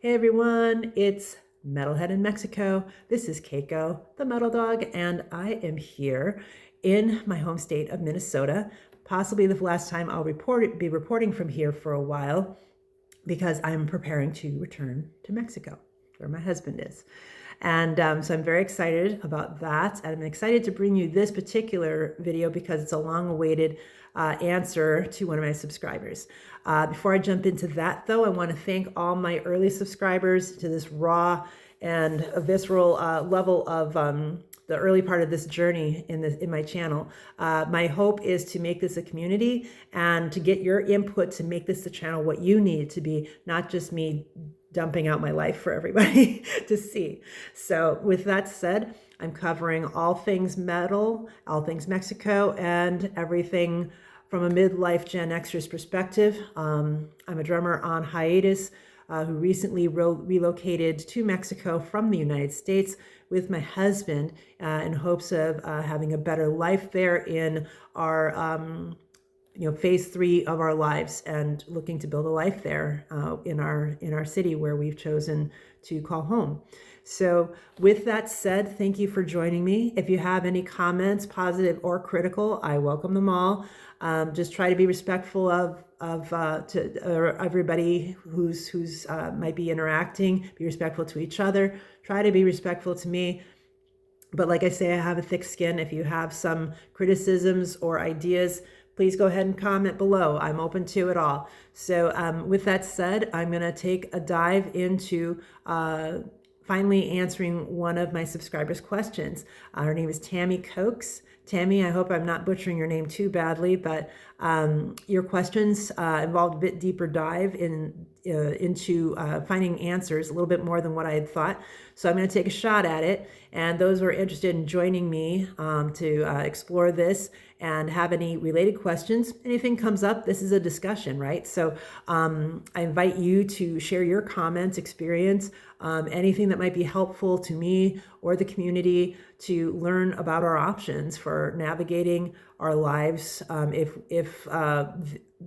Hey everyone, it's Metalhead in Mexico. This is Keiko, the Metal Dog, and I am here in my home state of Minnesota. Possibly the last time I'll be reporting from here for a while because I'm preparing to return to Mexico, where my husband is. And so I'm very excited about that. And I'm excited to bring you this particular video because it's a long-awaited answer to one of my subscribers. Before I jump into that, though, I want to thank all my early subscribers to this raw and visceral level of the early part of this journey in my channel. My hope is to make this a community and to get your input to make this the channel what you need it to be, not just me dumping out my life for everybody to see. So with that said, I'm covering all things metal, all things Mexico, and everything from a midlife Gen Xer's perspective. I'm a drummer on hiatus who recently relocated to Mexico from the United States with my husband in hopes of having a better life there in our phase 3 of our lives and looking to build a life there in our city where we've chosen to call home. So with that said, thank you for joining me. If you have any comments, positive or critical, I welcome them all. Just try to be respectful of everybody who's might be interacting. Be respectful to each other. Try to be respectful to me. But like I say, I have a thick skin. If you have some criticisms or ideas, please go ahead and comment below. I'm open to it all. So with that said, I'm going to take a dive into finally answering one of my subscribers' questions. Her name is Tammy Cokes. Tammy, I hope I'm not butchering your name too badly, but your questions involved a bit deeper dive into finding answers, a little bit more than what I had thought. So I'm going to take a shot at it. And those who are interested in joining me to explore this and have any related questions, anything comes up, this is a discussion, right? So I invite you to share your comments, experience, anything that might be helpful to me or the community to learn about our options for navigating our lives. If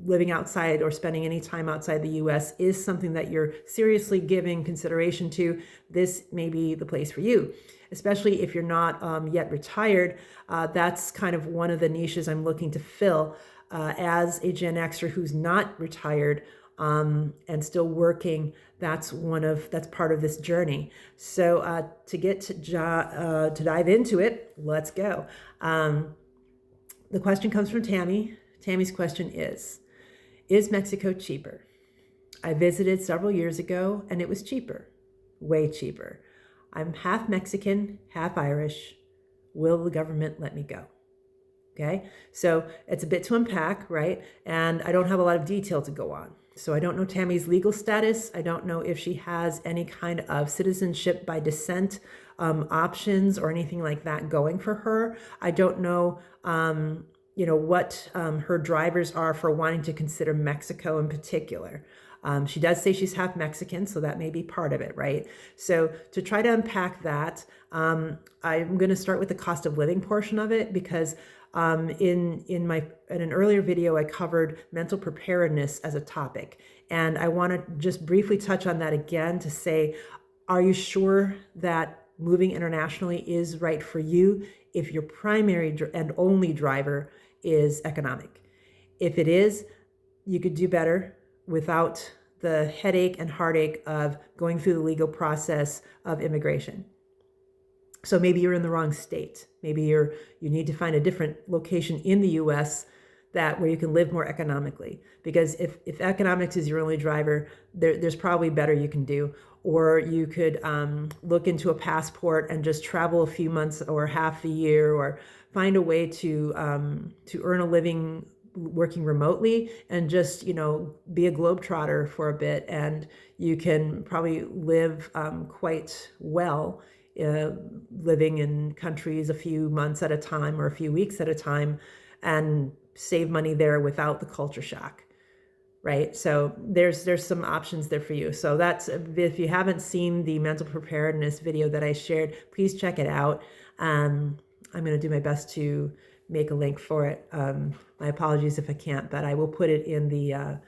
living outside or spending any time outside the US is something that you're seriously giving consideration to, this may be the place for you. Especially if you're not yet retired, that's kind of one of the niches I'm looking to fill as a Gen Xer who's not retired and still working. That's part of this journey. So to get to dive into it, let's go. The question comes from Tammy. Tammy's question is Mexico cheaper? I visited several years ago and it was cheaper, way cheaper. I'm half Mexican, half Irish. Will the government let me go? Okay, so it's a bit to unpack, right? And I don't have a lot of detail to go on. So I don't know Tammy's legal status. I don't know if she has any kind of citizenship by descent options or anything like that going for her. I don't know, what her drivers are for wanting to consider Mexico in particular. She does say she's half Mexican, so that may be part of it, right? So to try to unpack that, I'm going to start with the cost of living portion of it because in an earlier video, I covered mental preparedness as a topic. And I want to just briefly touch on that again to say, are you sure that moving internationally is right for you if your primary and only driver is economic? If it is, you could do better without the headache and heartache of going through the legal process of immigration. So maybe you're in the wrong state. Maybe you need to find a different location in the US where you can live more economically. Because if economics is your only driver, there's probably better you can do. Or you could look into a passport and just travel a few months or half the year, or find a way to earn a living working remotely and just, be a globetrotter for a bit. And you can probably live quite well living in countries a few months at a time or a few weeks at a time and save money there without the culture shock, right? So there's some options there for you. So that's, if you haven't seen the mental preparedness video that I shared, please check it out. I'm going to do my best to make a link for it. My apologies if I can't, but I will put it in the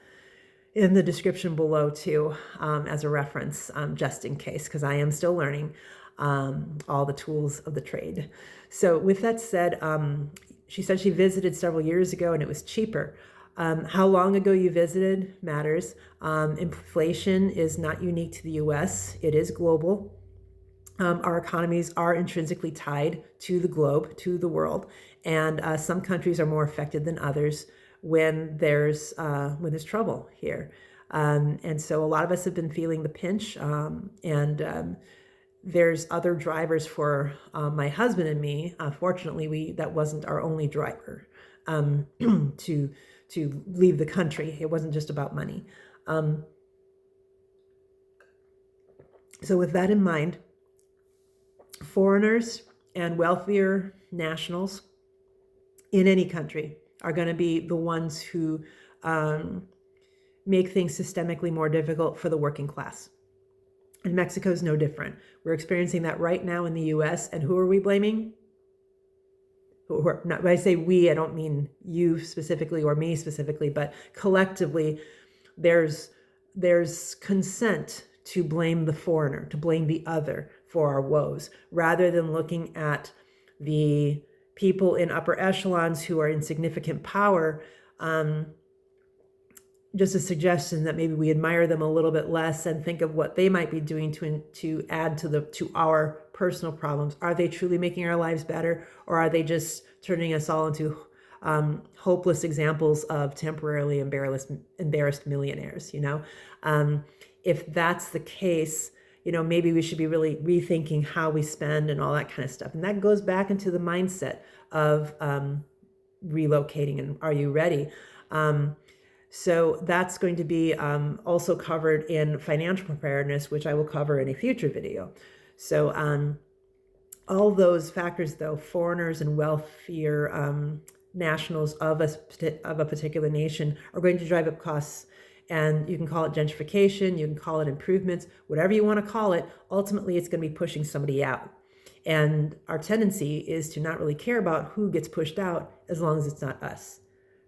in the description below too, as a reference, just in case, because I am still learning all the tools of the trade. So with that said, she said she visited several years ago and it was cheaper. How long ago you visited matters. Inflation is not unique to the US, it is global. Our economies are intrinsically tied to the globe, to the world, and some countries are more affected than others when there's trouble here. And so a lot of us have been feeling the pinch, and there's other drivers for my husband and me. Fortunately, that wasn't our only driver to leave the country. It wasn't just about money. So with that in mind, foreigners and wealthier nationals in any country are going to be the ones who make things systemically more difficult for the working class. And Mexico is no different. We're experiencing that right now in the US. And who are we blaming? When I say we, I don't mean you specifically or me specifically, but collectively, there's consent to blame the foreigner, to blame the other for our woes, rather than looking at the people in upper echelons who are in significant power. Just a suggestion that maybe we admire them a little bit less and think of what they might be doing to add to our personal problems. Are they truly making our lives better, or are they just turning us all into hopeless examples of temporarily embarrassed millionaires? If that's the case, maybe we should be really rethinking how we spend and all that kind of stuff. And that goes back into the mindset of relocating and are you ready? So that's going to be also covered in financial preparedness, which I will cover in a future video. So all those factors, though, foreigners and wealthier nationals of a particular nation are going to drive up costs. And you can call it gentrification, you can call it improvements, whatever you want to call it. Ultimately, it's going to be pushing somebody out. And our tendency is to not really care about who gets pushed out as long as it's not us,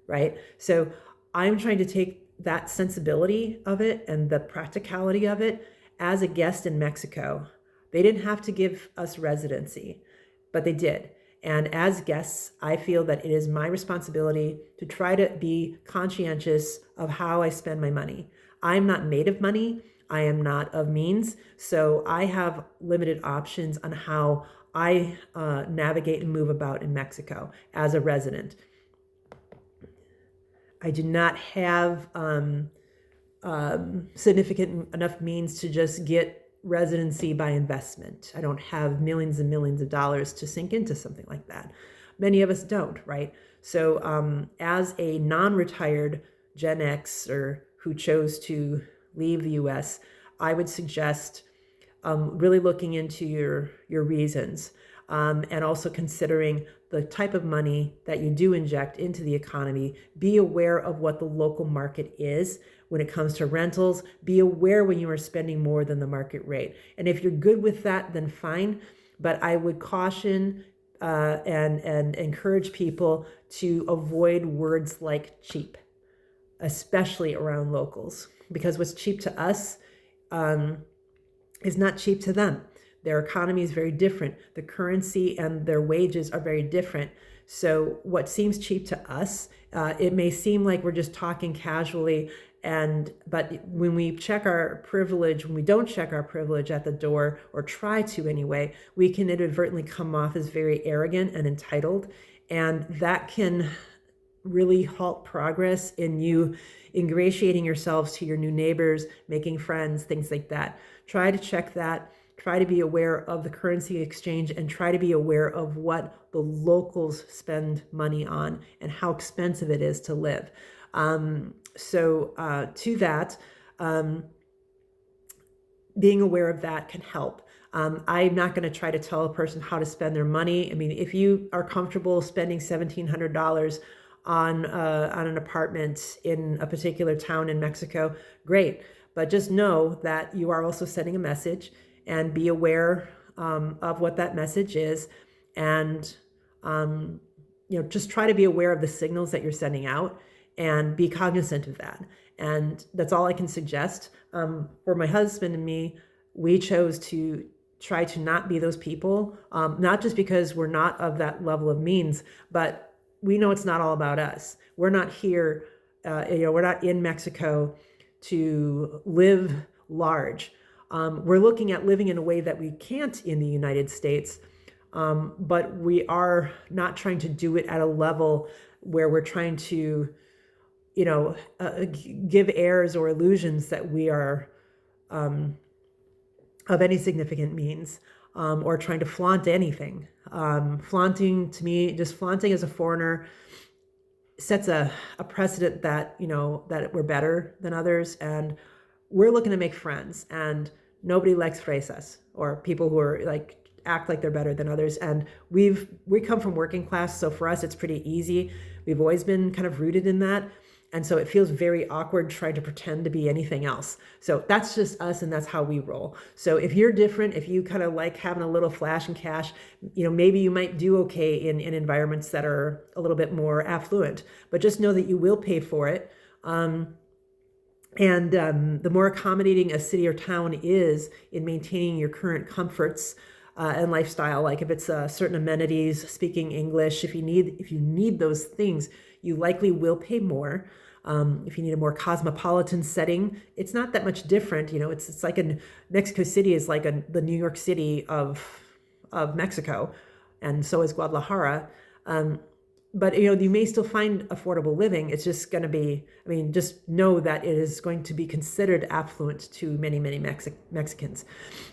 right? So I'm trying to take that sensibility of it and the practicality of it as a guest in Mexico. They didn't have to give us residency, but they did. And as guests, I feel that it is my responsibility to try to be conscientious of how I spend my money. I'm not made of money. I am not of means. So I have limited options on how I navigate and move about in Mexico as a resident. I do not have significant enough means to just get residency by investment. I don't have millions and millions of dollars to sink into something like that. Many of us don't, right? So as a non-retired Gen Xer who chose to leave the US, I would suggest really looking into your reasons and also considering the type of money that you do inject into the economy. Be aware of what the local market is when it comes to rentals. Be aware when you are spending more than the market rate. And if you're good with that, then fine. But I would caution and encourage people to avoid words like cheap, especially around locals, because what's cheap to us is not cheap to them. Their economy is very different. The currency and their wages are very different. So what seems cheap to us, it may seem like we're just talking casually, but when we check our privilege, when we don't check our privilege at the door, or try to anyway, we can inadvertently come off as very arrogant and entitled. And that can really halt progress in you ingratiating yourselves to your new neighbors, making friends, things like that. Try to check that. Try to be aware of the currency exchange and try to be aware of what the locals spend money on and how expensive it is to live. To that, being aware of that can help. I'm not going to try to tell a person how to spend their money. I mean, if you are comfortable spending $1,700 on an apartment in a particular town in Mexico, great. But just know that you are also sending a message, and be aware of what that message is, and just try to be aware of the signals that you're sending out and be cognizant of that. And that's all I can suggest. For my husband and me, we chose to try to not be those people, not just because we're not of that level of means, but we know it's not all about us. We're not here, we're not in Mexico to live large. We're looking at living in a way that we can't in the United States, but we are not trying to do it at a level where we're trying to, give airs or illusions that we are of any significant means, or trying to flaunt anything. Flaunting, to me, just flaunting as a foreigner sets a precedent that, that we're better than others, and we're looking to make friends, and nobody likes fresas or people who are act like they're better than others. And we come from working class, so for us it's pretty easy. We've always been kind of rooted in that. And so it feels very awkward trying to pretend to be anything else. So that's just us, and that's how we roll. So if you're different, if you kind of like having a little flash and cash, maybe you might do okay in environments that are a little bit more affluent, but just know that you will pay for it. And the more accommodating a city or town is in maintaining your current comforts and lifestyle, like if it's certain amenities, speaking English, if you need those things, you likely will pay more. If you need a more cosmopolitan setting, it's not that much different. It's like Mexico City is like the New York City of Mexico, and so is Guadalajara. But you may still find affordable living. It's just going to be, just know that it is going to be considered affluent to many, many Mexicans.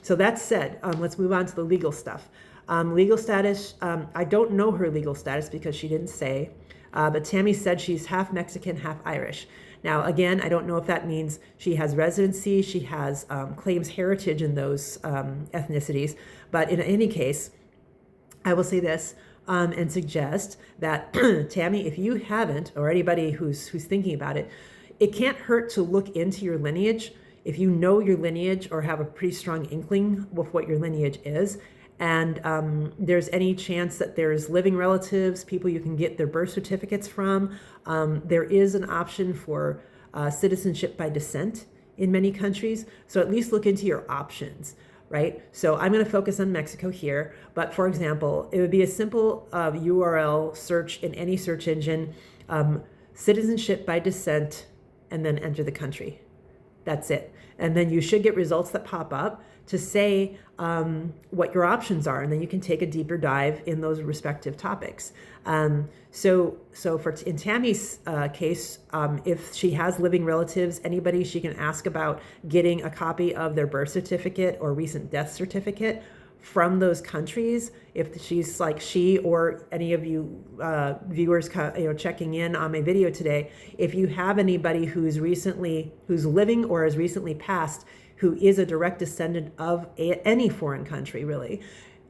So that said, let's move on to the legal stuff. Legal status, I don't know her legal status because she didn't say, but Tammy said she's half Mexican, half Irish. Now, again, I don't know if that means she has residency, she has claims heritage in those ethnicities, but in any case, I will say this, and suggest that Tammy, if you haven't, or anybody who's thinking about it, it can't hurt to look into your lineage. If you know your lineage or have a pretty strong inkling of what your lineage is, and there's any chance that there's living relatives, people you can get their birth certificates from, there is an option for citizenship by descent in many countries. So at least look into your options. Right? So I'm going to focus on Mexico here, but for example, it would be a simple URL search in any search engine, citizenship by descent, and then enter the country. That's it. And then you should get results that pop up to say what your options are, and then you can take a deeper dive in those respective topics. So in Tammy's case, if she has living relatives, anybody she can ask about getting a copy of their birth certificate or recent death certificate from those countries. If she's she or any of you viewers checking in on my video today, if you have anybody who's living or has recently passed who is a direct descendant of any foreign country, really,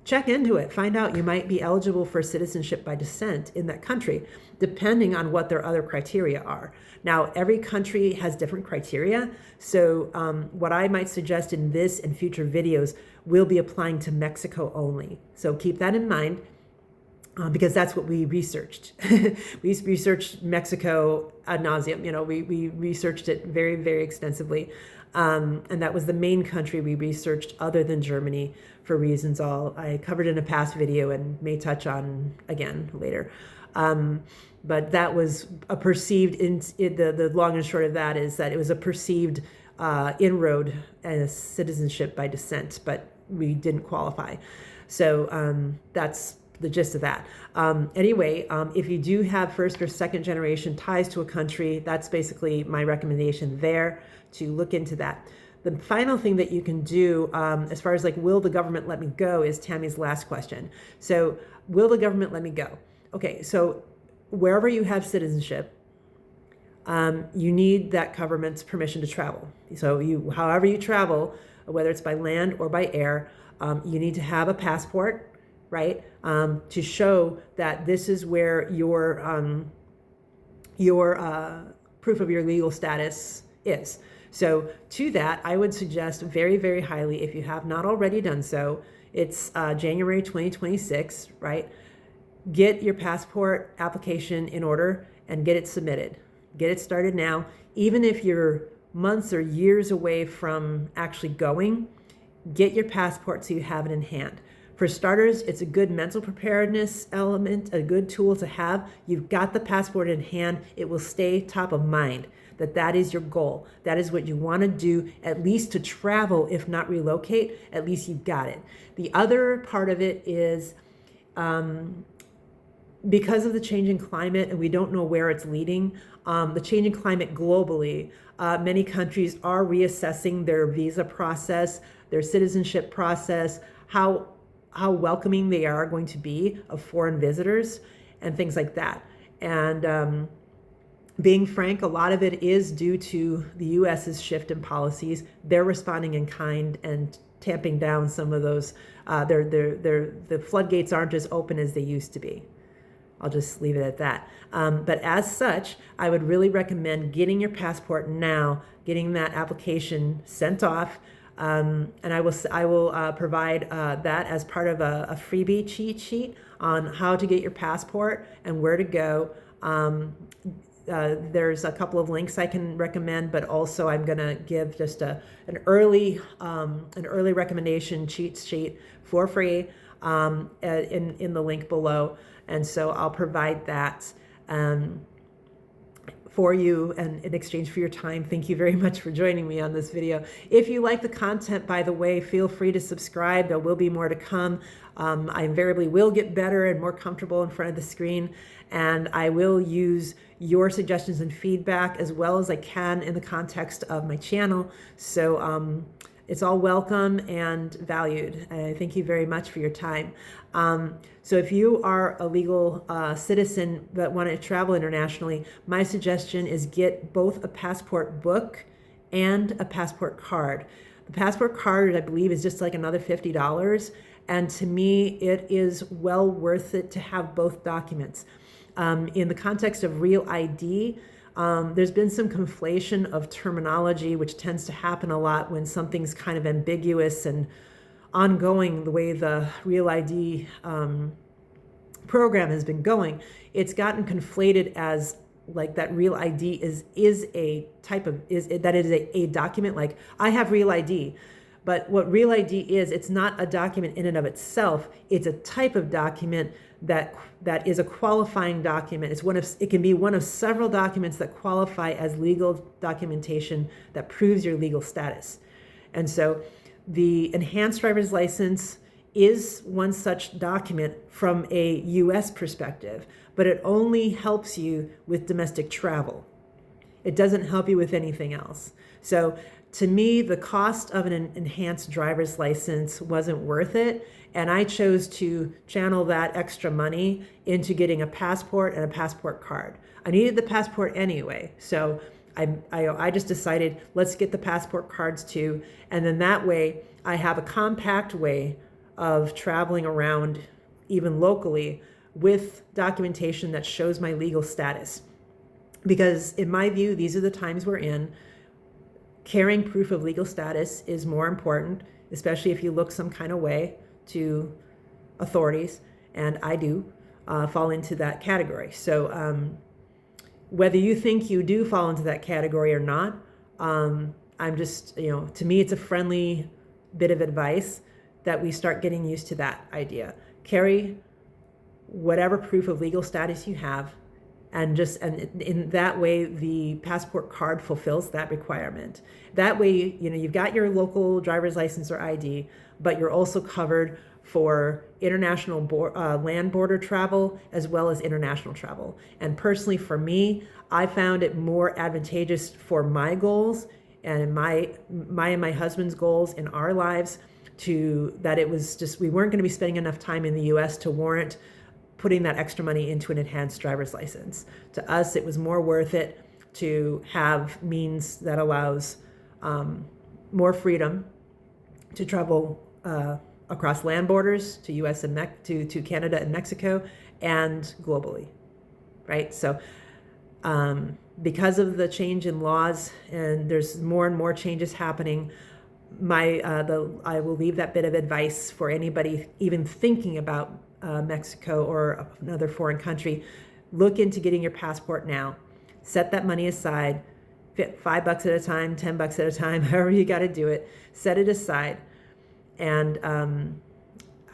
check into it. Find out, you might be eligible for citizenship by descent in that country, depending on what their other criteria are. Now, every country has different criteria. So what I might suggest in this and future videos will be applying to Mexico only. So keep that in mind, because that's what we researched. We researched Mexico ad nauseum. We researched it very, very extensively. And that was the main country we researched other than Germany, for reasons I covered in a past video and may touch on again later. But that was a perceived, the long and short of that is that it was a perceived inroad as citizenship by descent, but we didn't qualify. So that's the gist of that. Anyway, if you do have first or second generation ties to a country, that's basically my recommendation there, to look into that. The final thing that you can do, as far as will the government let me go, is Tammy's last question. So will the government let me go? Okay, so wherever you have citizenship, you need that government's permission to travel. So however you travel, whether it's by land or by air, you need to have a passport, right? To show that this is where your proof of your legal status is. So to that, I would suggest very, very highly, if you have not already done so, it's January 2026, right? Get your passport application in order and get it submitted. Get it started now. Even if you're months or years away from actually going, get your passport so you have it in hand. For starters, it's a good mental preparedness element, a good tool to have. You've got the passport in hand. It will stay top of mind that is your goal. That is what you want to do, at least to travel, if not relocate. At least you've got it. The other part of it is because of the changing climate, and we don't know where it's leading, the changing climate globally, many countries are reassessing their visa process, their citizenship process, how welcoming they are going to be of foreign visitors and things like that. And being frank, a lot of it is due to the US's shift in policies. They're responding in kind and tamping down some of those. The floodgates aren't as open as they used to be. I'll just leave it at that. But as such, I would really recommend getting your passport now, getting that application sent off. And I will provide that as part of a freebie cheat sheet on how to get your passport and where to go. There's a couple of links I can recommend, but also I'm going to give just an early recommendation cheat sheet for free in the link below. And so I'll provide that for you and in exchange for your time. Thank you very much for joining me on this video. If you like the content, by the way, feel free to subscribe. There will be more to come. I invariably will get better and more comfortable in front of the screen, and I will use your suggestions and feedback as well as I can in the context of my channel. So it's all welcome and valued. Thank you very much for your time. So if you are a legal citizen that want to travel internationally, my suggestion is get both a passport book and a passport card. The passport card, I believe, is just like another $50. And to me, it is well worth it to have both documents. In the context of Real ID, there's been some conflation of terminology, which tends to happen a lot when something's kind of ambiguous and ongoing. The way the Real ID program has been going, it's gotten conflated as like that Real ID is a type of a document. Like I have Real ID, but what Real ID is, it's not a document in and of itself. It's a type of document that is a qualifying document. It can be one of several documents that qualify as legal documentation that proves your legal status. And so the enhanced driver's license is one such document from a US perspective, but it only helps you with domestic travel. It doesn't help you with anything else. So to me, the cost of an enhanced driver's license wasn't worth it, and I chose to channel that extra money into getting a passport and a passport card. I needed the passport anyway, so I just decided, let's get the passport cards too, and then that way I have a compact way of traveling around, even locally, with documentation that shows my legal status. Because in my view, these are the times we're in. Carrying proof of legal status is more important, especially if you look some kind of way to authorities, and I do fall into that category. So whether you think you do fall into that category or not, I'm just, to me, it's a friendly bit of advice that we start getting used to that idea. Carry whatever proof of legal status you have, and in that way, the passport card fulfills that requirement. That way, you've got your local driver's license or ID, but you're also covered for international land border travel as well as international travel. And personally, for me, I found it more advantageous for my goals and my and my husband's goals in our lives that it was just, we weren't going to be spending enough time in the US to warrant putting that extra money into an enhanced driver's license. To us, it was more worth it to have means that allows more freedom to travel across land borders to US and to Canada and Mexico and globally, right? So because of the change in laws, and there's more and more changes happening, I will leave that bit of advice for anybody even thinking about Mexico or another foreign country. Look into getting your passport now. Set that money aside, $5 at a time, $10 at a time, however you got to do it. Set it aside, and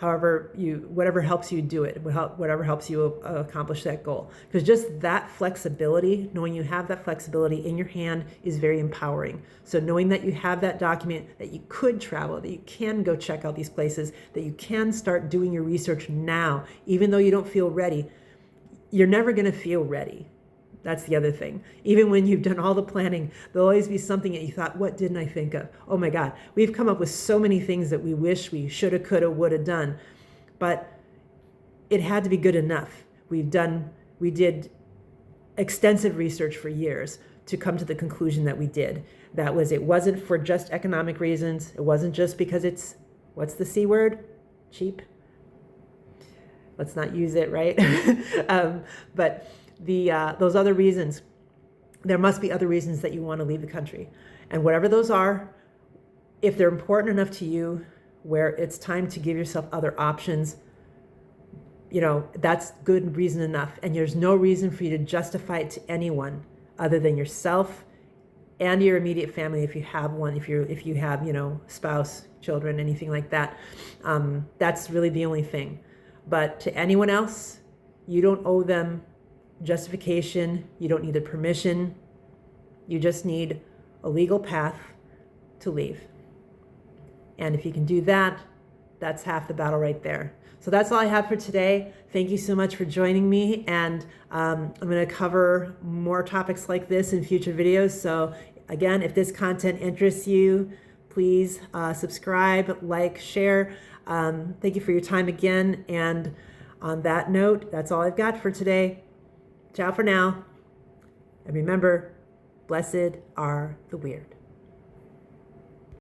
whatever helps you do it, whatever helps you accomplish that goal. Because just that flexibility, knowing you have that flexibility in your hand, is very empowering. So knowing that you have that document, that you could travel, that you can go check out these places, that you can start doing your research now, even though you don't feel ready, you're never going to feel ready. That's the other thing. Even when you've done all the planning, there'll always be something that you thought, what didn't I think of? Oh my God, we've come up with so many things that we wish we shoulda, coulda, woulda done, but it had to be good enough. We did extensive research for years to come to the conclusion that we did. It wasn't for just economic reasons. It wasn't just because it's, what's the C word? Cheap. Let's not use it, right? But those other reasons, there must be other reasons that you want to leave the country. And whatever those are, if they're important enough to you, where it's time to give yourself other options, that's good reason enough. And there's no reason for you to justify it to anyone other than yourself and your immediate family, if you have one, if you have, spouse, children, anything like that. That's really the only thing. But to anyone else, you don't owe them justification. You don't need their permission. You just need a legal path to leave. And if you can do that, that's half the battle right there. So that's all I have for today. Thank you so much for joining me. And I'm going to cover more topics like this in future videos. So again, if this content interests you, please subscribe, like, share. Thank you for your time again. And on that note, that's all I've got for today. Ciao for now. And remember, blessed are the weird.